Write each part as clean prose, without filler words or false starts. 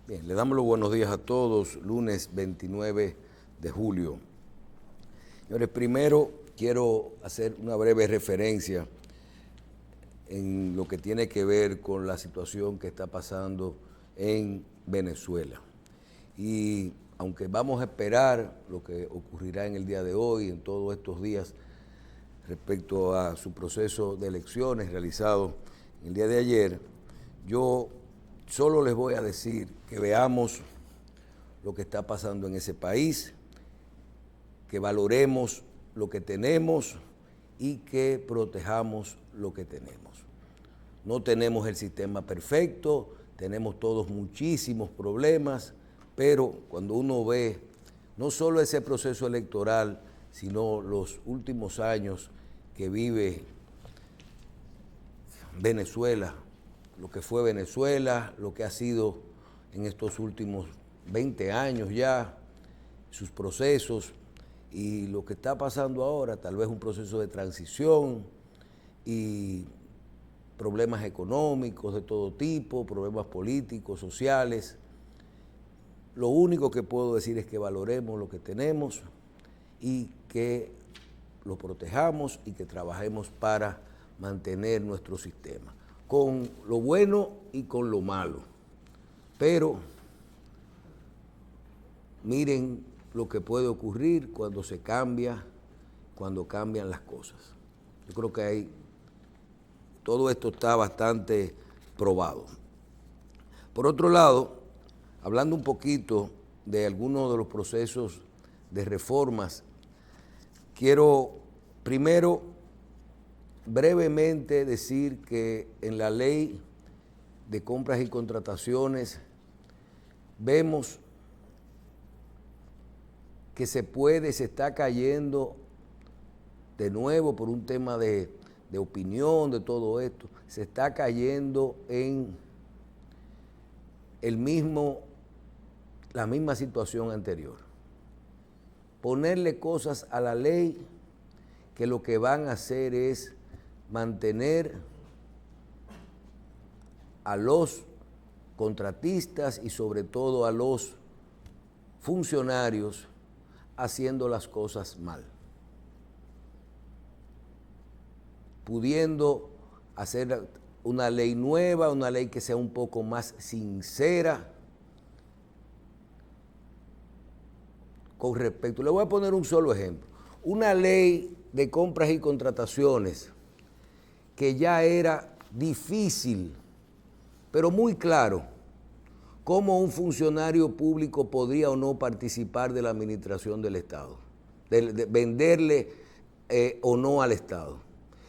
Bien, le damos los buenos días a todos, lunes 29 de julio. Señores, primero quiero hacer una breve referencia en lo que tiene que ver con la situación que está pasando en Venezuela. Y aunque vamos a esperar lo que ocurrirá en el día de hoy, en todos estos días, respecto a su proceso de elecciones realizado el día de ayer, yo solo les voy a decir que veamos lo que está pasando en ese país, que valoremos lo que tenemos y que protejamos lo que tenemos. No tenemos el sistema perfecto, tenemos todos muchísimos problemas, pero cuando uno ve no solo ese proceso electoral, sino los últimos años que vive Venezuela, lo que fue Venezuela, lo que ha sido en estos últimos 20 años ya, sus procesos y lo que está pasando ahora, tal vez un proceso de transición y problemas económicos de todo tipo, problemas políticos, sociales. Lo único que puedo decir es que valoremos lo que tenemos y que lo protejamos y que trabajemos para mantener nuestro sistema, con lo bueno y con lo malo. Pero miren lo que puede ocurrir cuando cuando cambian las cosas. Yo creo que todo esto está bastante probado. Por otro lado, hablando un poquito de algunos de los procesos de reformas, quiero primero brevemente decir que en la ley de compras y contrataciones vemos que se está cayendo de nuevo por un tema de opinión de todo esto, se está cayendo en la misma situación anterior. Ponerle cosas a la ley que lo que van a hacer es mantener a los contratistas y sobre todo a los funcionarios haciendo las cosas mal, pudiendo hacer una ley nueva, una ley que sea un poco más sincera con respecto. Le voy a poner un solo ejemplo. Una ley de compras y contrataciones que ya era difícil, pero muy claro, cómo un funcionario público podría o no participar de la administración del Estado, de venderle o no al Estado.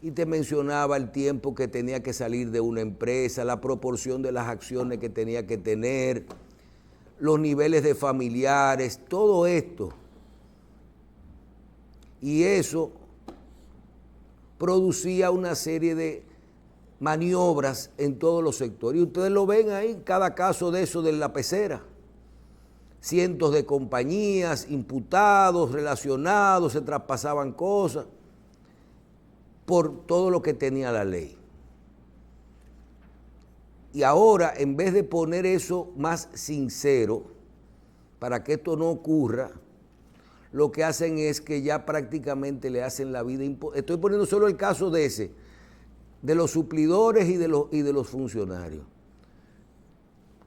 Y te mencionaba el tiempo que tenía que salir de una empresa, la proporción de las acciones que tenía que tener, los niveles de familiares, todo esto. Y eso producía una serie de maniobras en todos los sectores. Y ustedes lo ven ahí, cada caso de eso de la pecera. Cientos de compañías, imputados, relacionados, se traspasaban cosas por todo lo que tenía la ley. Y ahora, en vez de poner eso más sincero, para que esto no ocurra, lo que hacen es que ya prácticamente le hacen la vida imposible. Estoy poniendo solo el caso de los suplidores y de los funcionarios.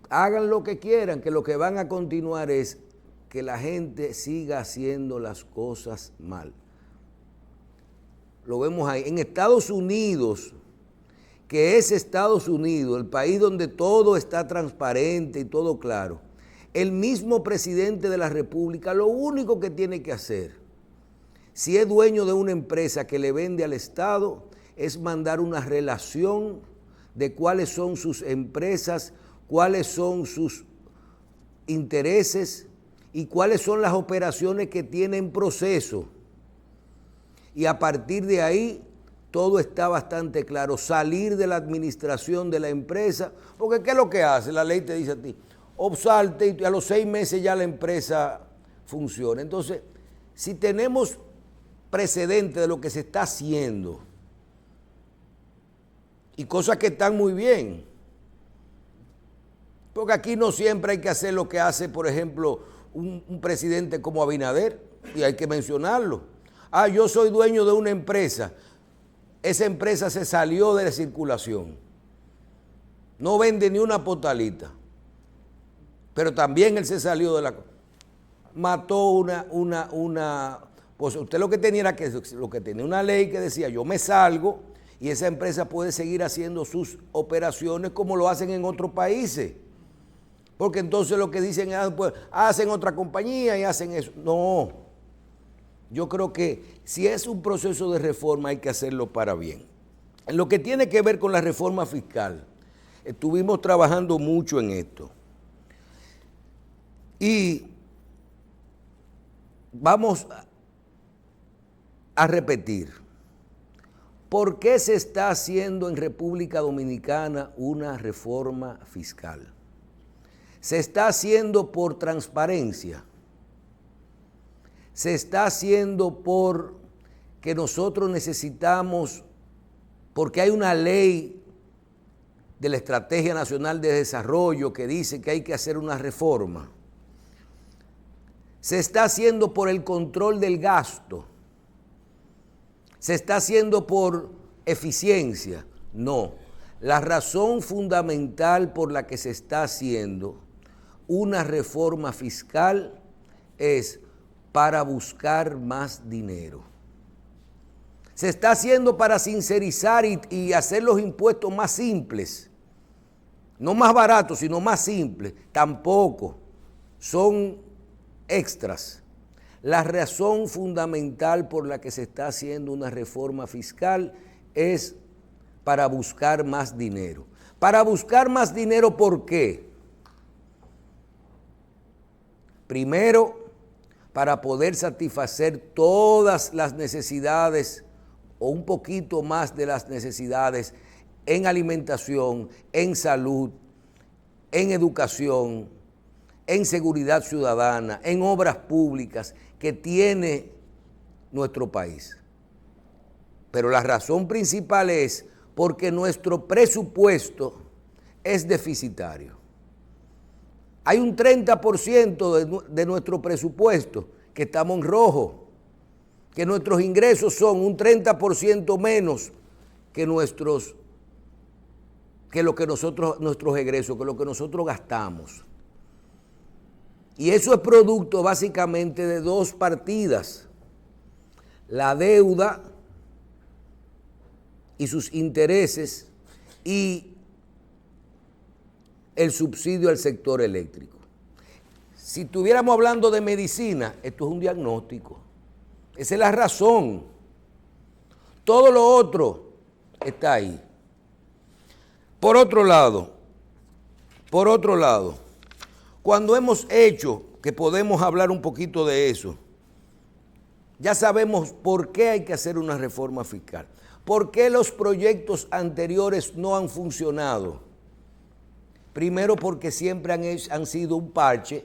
Hagan lo que quieran, que lo que van a continuar es que la gente siga haciendo las cosas mal. Lo vemos ahí. En Estados Unidos, que es Estados Unidos, el país donde todo está transparente y todo claro, el mismo presidente de la República, lo único que tiene que hacer, si es dueño de una empresa que le vende al Estado, es mandar una relación de cuáles son sus empresas, cuáles son sus intereses y cuáles son las operaciones que tiene en proceso. Y a partir de ahí todo está bastante claro. Salir de la administración de la empresa, porque ¿qué es lo que hace? La ley te dice a ti, obsalte y a los 6 meses ya la empresa funciona. Entonces, si tenemos precedente de lo que se está haciendo y cosas que están muy bien, Porque aquí no siempre hay que hacer lo que hace, por ejemplo, un presidente como Abinader, y hay que mencionarlo. Yo soy dueño de una empresa. Esa empresa se salió de la circulación. No vende ni una potalita. Pero también él se salió de la... Mató pues usted lo que tenía era tenía una ley que decía, yo me salgo y esa empresa puede seguir haciendo sus operaciones como lo hacen en otros países. Porque entonces lo que dicen es, pues, hacen otra compañía y hacen eso. No, yo creo que si es un proceso de reforma hay que hacerlo para bien. En lo que tiene que ver con la reforma fiscal, estuvimos trabajando mucho en esto. Y vamos a repetir, ¿por qué se está haciendo en República Dominicana una reforma fiscal? Se está haciendo por transparencia, se está haciendo porque nosotros necesitamos, porque hay una ley de la Estrategia Nacional de Desarrollo que dice que hay que hacer una reforma. Se está haciendo por el control del gasto. Se está haciendo por eficiencia. No. La razón fundamental por la que se está haciendo una reforma fiscal es para buscar más dinero. Se está haciendo para sincerizar y hacer los impuestos más simples. No más baratos, sino más simples. Tampoco son extras. La razón fundamental por la que se está haciendo una reforma fiscal es para buscar más dinero. Para buscar más dinero, ¿por qué? Primero, para poder satisfacer todas las necesidades o un poquito más de las necesidades en alimentación, en salud, en educación, en seguridad ciudadana, en obras públicas que tiene nuestro país. Pero la razón principal es porque nuestro presupuesto es deficitario. Hay un 30% de nuestro presupuesto que estamos en rojo, que nuestros ingresos son un 30% menos que nuestros egresos, que lo que nosotros gastamos. Y eso es producto básicamente de dos partidas: la deuda y sus intereses y el subsidio al sector eléctrico. Si estuviéramos hablando de medicina, esto es un diagnóstico. Esa es la razón. Todo lo otro está ahí. Por otro lado, cuando hemos hecho, que podemos hablar un poquito de eso, ya sabemos por qué hay que hacer una reforma fiscal. ¿Por qué los proyectos anteriores no han funcionado? Primero, porque siempre han sido un parche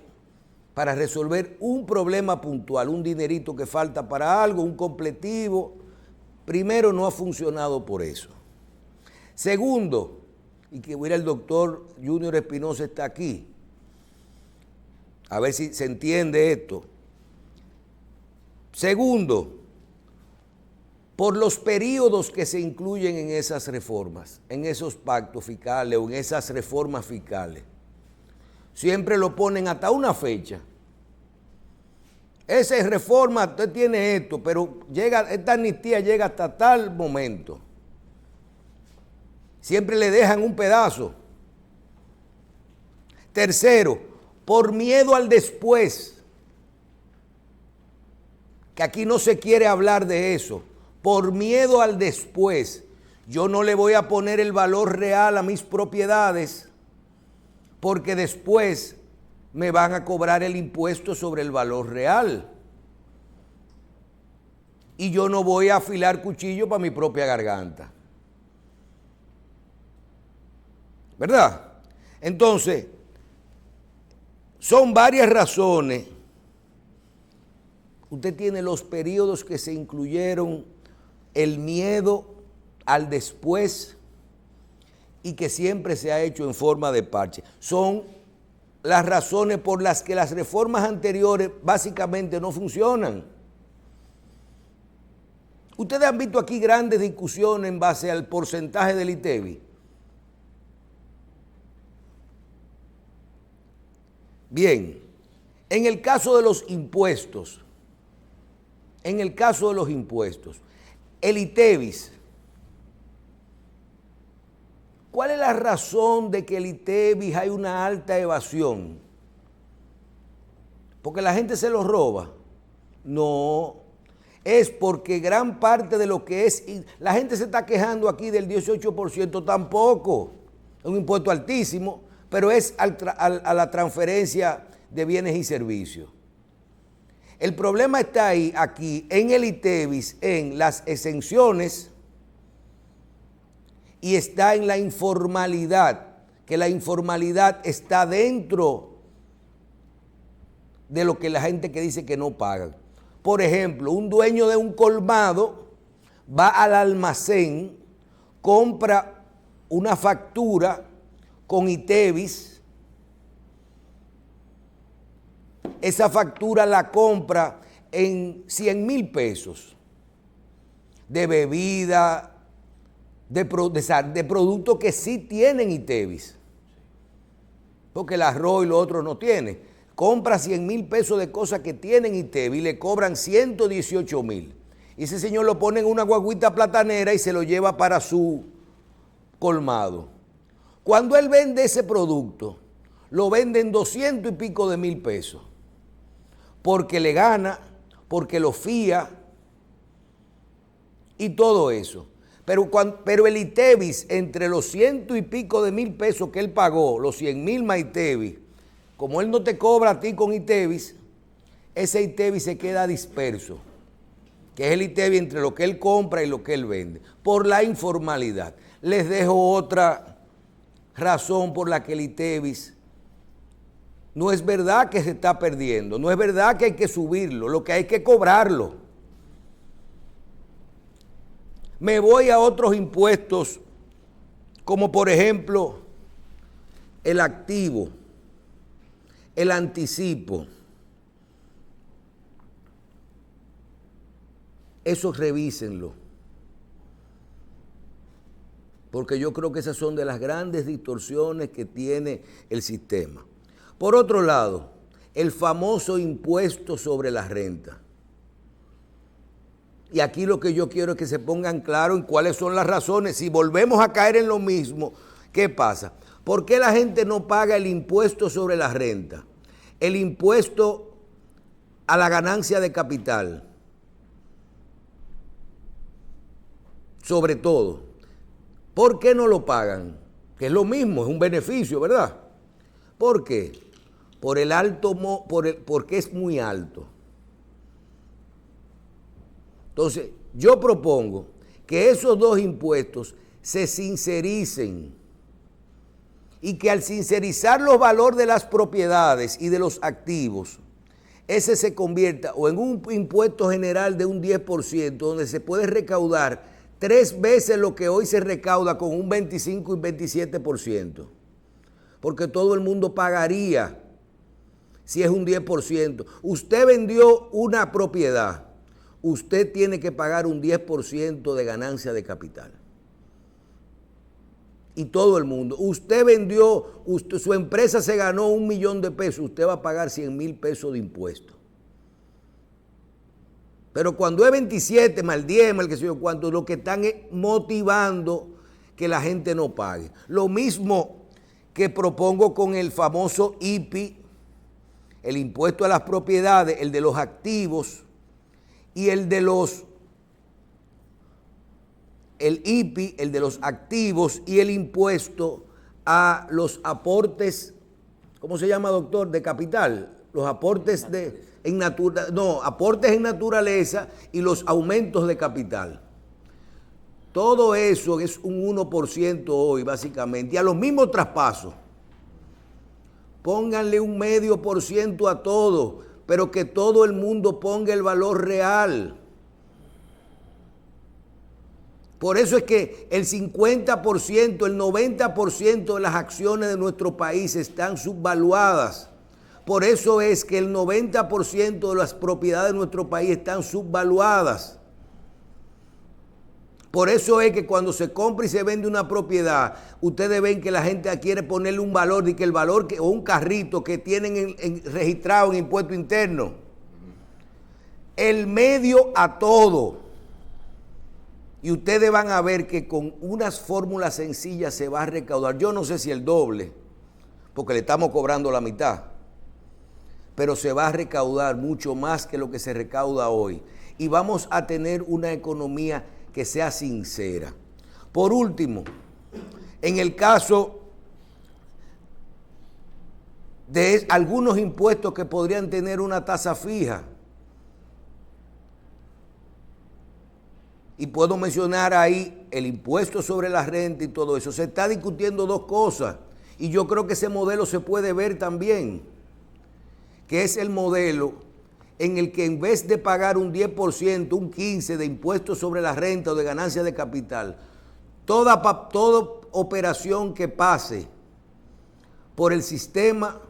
para resolver un problema puntual, un dinerito que falta para algo, un completivo. Primero, no ha funcionado por eso. Segundo, y que mira, el doctor Junior Espinosa está aquí, a ver si se entiende esto. Segundo, por los periodos que se incluyen en esas reformas, en esos pactos fiscales o en esas reformas fiscales. Siempre lo ponen hasta una fecha. Esa reforma, usted tiene esto, pero esta amnistía llega hasta tal momento. Siempre le dejan un pedazo. Tercero, por miedo al después, que aquí no se quiere hablar de eso. Por miedo al después, yo no le voy a poner el valor real a mis propiedades porque después me van a cobrar el impuesto sobre el valor real. Y yo no voy a afilar cuchillo para mi propia garganta. ¿Verdad? Entonces, son varias razones. Usted tiene los periodos que se incluyeron, el miedo al después y que siempre se ha hecho en forma de parche. Son las razones por las que las reformas anteriores básicamente no funcionan. Ustedes han visto aquí grandes discusiones en base al porcentaje del ITEVI. Bien, en el caso de los impuestos, el ITEVIS, ¿cuál es la razón de que el ITEVIS hay una alta evasión? ¿Porque la gente se lo roba? No, es porque gran parte de lo que es, la gente se está quejando aquí del 18%, tampoco, es un impuesto altísimo, pero es a la transferencia de bienes y servicios. El problema está aquí en el ITEVIS, en las exenciones, y está en la informalidad, que la informalidad está dentro de lo que la gente que dice que no pagan. Por ejemplo, un dueño de un colmado va al almacén, compra una factura con ITEVIS, esa factura la compra en 100,000 pesos de bebida, de productos que sí tienen ITEVIS, porque el arroz y lo otro no tiene. Compra 100,000 pesos de cosas que tienen ITEVIS y le cobran 118,000. Y ese señor lo pone en una guaguita platanera y se lo lleva para su colmado. Cuando él vende ese producto, lo vende en 200 y pico de mil pesos, porque le gana, porque lo fía y todo eso. Pero el ITEVIS, entre los 100 y pico de mil pesos que él pagó, los 100,000 más ITEVIS, como él no te cobra a ti con ITEVIS, ese ITEVIS se queda disperso, que es el ITEVIS entre lo que él compra y lo que él vende, por la informalidad. Les dejo otra razón por la que el ITEVIS no es verdad que se está perdiendo, no es verdad que hay que subirlo, lo que hay que cobrarlo. Me voy a otros impuestos, como por ejemplo el activo, el anticipo. Eso revísenlo, porque yo creo que esas son de las grandes distorsiones que tiene el sistema. Por otro lado, el famoso impuesto sobre la renta. Y aquí lo que yo quiero es que se pongan claro en cuáles son las razones. Si volvemos a caer en lo mismo, ¿qué pasa? ¿Por qué la gente no paga el impuesto sobre la renta? El impuesto a la ganancia de capital. Sobre todo. ¿Por qué no lo pagan? Que es lo mismo, es un beneficio, ¿verdad? ¿Por qué? Porque es muy alto. Entonces, yo propongo que esos dos impuestos se sincericen y que al sincerizar los valores de las propiedades y de los activos, ese se convierta o en un impuesto general de un 10%, donde se puede recaudar 3 veces lo que hoy se recauda con un 25 y 27%, porque todo el mundo pagaría si es un 10%. Usted vendió una propiedad, usted tiene que pagar un 10% de ganancia de capital. Y todo el mundo. Usted vendió, su empresa se ganó 1 millón de pesos, usted va a pagar 100,000 pesos de impuestos. Pero cuando es 27, más el 10, más el que sé yo cuánto, lo que están es motivando que la gente no pague. Lo mismo que propongo con el famoso IPI, el impuesto a las propiedades, el de los activos, y el IPI, el de los activos, y el impuesto a los aportes, ¿cómo se llama, doctor? De capital, los aportes aportes en naturaleza y los aumentos de capital. Todo eso es un 1% hoy, básicamente, y a los mismos traspasos. Pónganle un 0,5% a todo, pero que todo el mundo ponga el valor real. Por eso es que el 50%, el 90% de las acciones de nuestro país están subvaluadas. Por eso es que el 90% de las propiedades de nuestro país están subvaluadas. Por eso es que cuando se compra y se vende una propiedad, ustedes ven que la gente quiere ponerle un valor, y que el valor o un carrito que tienen registrado en impuesto interno. El medio a todo. Y ustedes van a ver que con unas fórmulas sencillas se va a recaudar. Yo no sé si el doble, porque le estamos cobrando la mitad, pero se va a recaudar mucho más que lo que se recauda hoy. Y vamos a tener una economía que sea sincera. Por último, en el caso de algunos impuestos que podrían tener una tasa fija, y puedo mencionar ahí el impuesto sobre la renta y todo eso, se está discutiendo dos cosas, y yo creo que ese modelo se puede ver también, que es el modelo en el que en vez de pagar un 10%, un 15% de impuestos sobre la renta o de ganancia de capital, toda operación que pase por el sistema,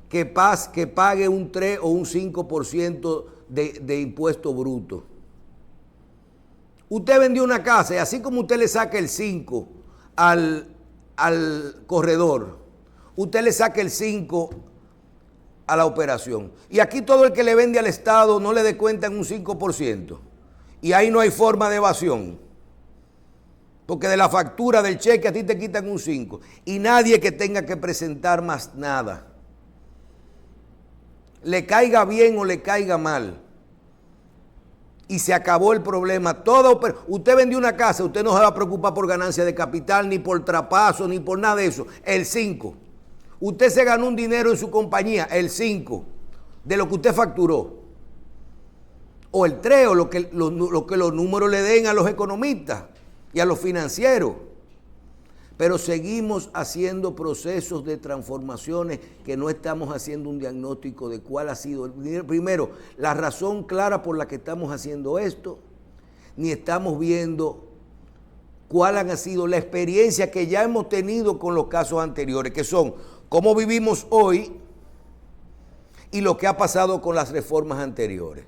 que pague un 3 o un 5% de impuesto bruto. Usted vendió una casa y así como usted le saca el 5 al corredor, usted le saca el 5 a la operación. Y aquí todo el que le vende al Estado no le descuentan un 5%. Y ahí no hay forma de evasión. Porque de la factura del cheque a ti te quitan un 5%. Y nadie que tenga que presentar más nada. Le caiga bien o le caiga mal. Y se acabó el problema. Usted vendió una casa, usted no se va a preocupar por ganancia de capital, ni por trapazo, ni por nada de eso. El 5%. Usted se ganó un dinero en su compañía, el 5%, de lo que usted facturó. O el 3%, o lo que los números le den a los economistas y a los financieros. Pero seguimos haciendo procesos de transformaciones que no estamos haciendo un diagnóstico de cuál ha sido, primero, la razón clara por la que estamos haciendo esto, ni estamos viendo cuál ha sido la experiencia que ya hemos tenido con los casos anteriores, que son cómo vivimos hoy y lo que ha pasado con las reformas anteriores.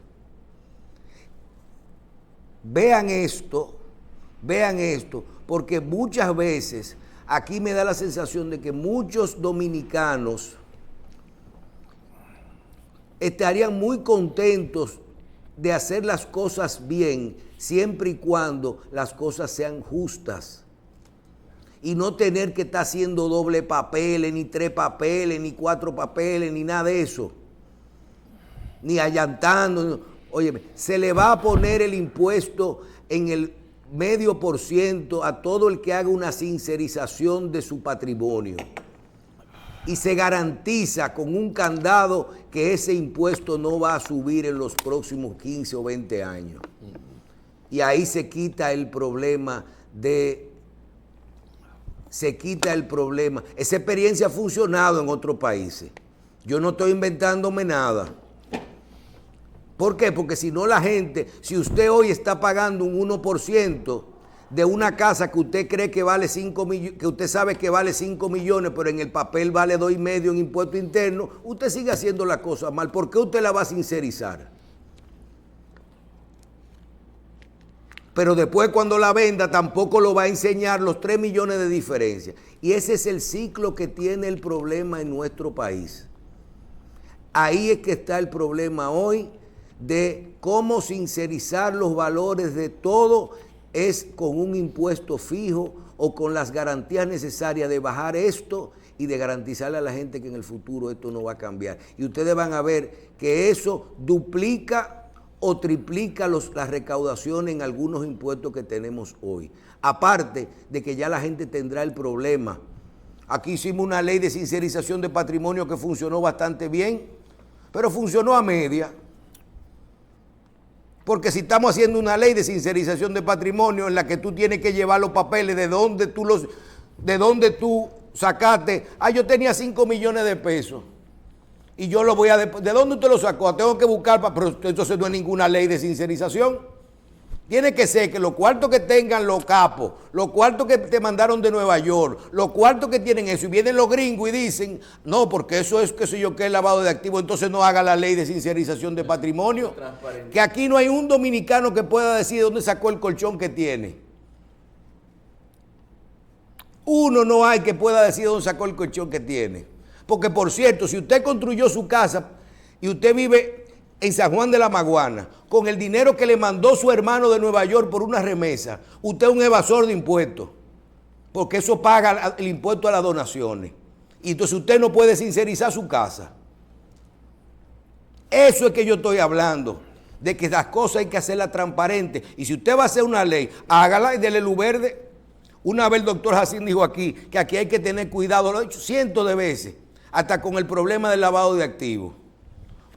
Vean esto, porque muchas veces aquí me da la sensación de que muchos dominicanos estarían muy contentos de hacer las cosas bien, siempre y cuando las cosas sean justas. Y no tener que estar haciendo doble papeles, ni 3 papeles, ni 4 papeles, ni nada de eso. Ni allantando. Óyeme, se le va a poner el impuesto en el 0,5% a todo el que haga una sincerización de su patrimonio. Y se garantiza con un candado que ese impuesto no va a subir en los próximos 15 o 20 años. Y ahí se quita el problema Esa experiencia ha funcionado en otros países. Yo no estoy inventándome nada. ¿Por qué? Porque si no la gente, si usted hoy está pagando un 1% de una casa que usted cree que vale 5 millones, que usted sabe que vale 5 millones, pero en el papel vale 2,5 en impuesto interno, usted sigue haciendo la cosa mal. ¿Por qué usted la va a sincerizar? Pero después cuando la venda tampoco lo va a enseñar los 3 millones de diferencia. Y ese es el ciclo que tiene el problema en nuestro país. Ahí es que está el problema hoy de cómo sincerizar los valores de todo es con un impuesto fijo o con las garantías necesarias de bajar esto y de garantizarle a la gente que en el futuro esto no va a cambiar. Y ustedes van a ver que eso duplica o triplica las recaudaciones en algunos impuestos que tenemos hoy. Aparte de que ya la gente tendrá el problema. Aquí hicimos una ley de sincerización de patrimonio que funcionó bastante bien, pero funcionó a media. Porque si estamos haciendo una ley de sincerización de patrimonio en la que tú tienes que llevar los papeles de dónde tú sacaste, yo tenía 5 millones de pesos y yo lo voy a... ¿De dónde usted lo sacó? Tengo que buscar, pero entonces no es ninguna ley de sincerización. Tiene que ser que los cuartos que tengan los capos, los cuartos que te mandaron de Nueva York, los cuartos que tienen eso, y vienen los gringos y dicen, no, porque eso es, qué sé yo, que es lavado de activos, entonces no haga la ley de sincerización de patrimonio. Que aquí no hay un dominicano que pueda decir dónde sacó el colchón que tiene. Uno no hay que pueda decir dónde sacó el colchón que tiene. Porque, por cierto, si usted construyó su casa y usted vive en San Juan de la Maguana, con el dinero que le mandó su hermano de Nueva York por una remesa, usted es un evasor de impuestos, porque eso paga el impuesto a las donaciones. Y entonces usted no puede sincerizar su casa. Eso es que yo estoy hablando, de que las cosas hay que hacerlas transparentes. Y si usted va a hacer una ley, hágala y dele luz verde. Una vez el doctor Jacín dijo aquí que aquí hay que tener cuidado, lo he dicho cientos de veces, hasta con el problema del lavado de activos.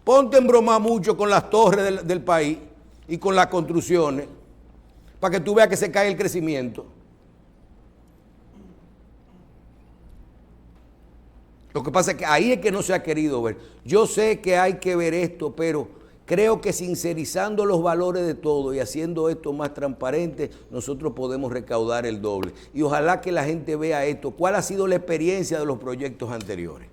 Ponte en broma mucho con las torres del país y con las construcciones para que tú veas que se cae el crecimiento. Lo que pasa es que ahí es que no se ha querido ver. Yo sé que hay que ver esto, pero creo que sincerizando los valores de todo y haciendo esto más transparente, nosotros podemos recaudar el doble. Y ojalá que la gente vea esto, cuál ha sido la experiencia de los proyectos anteriores.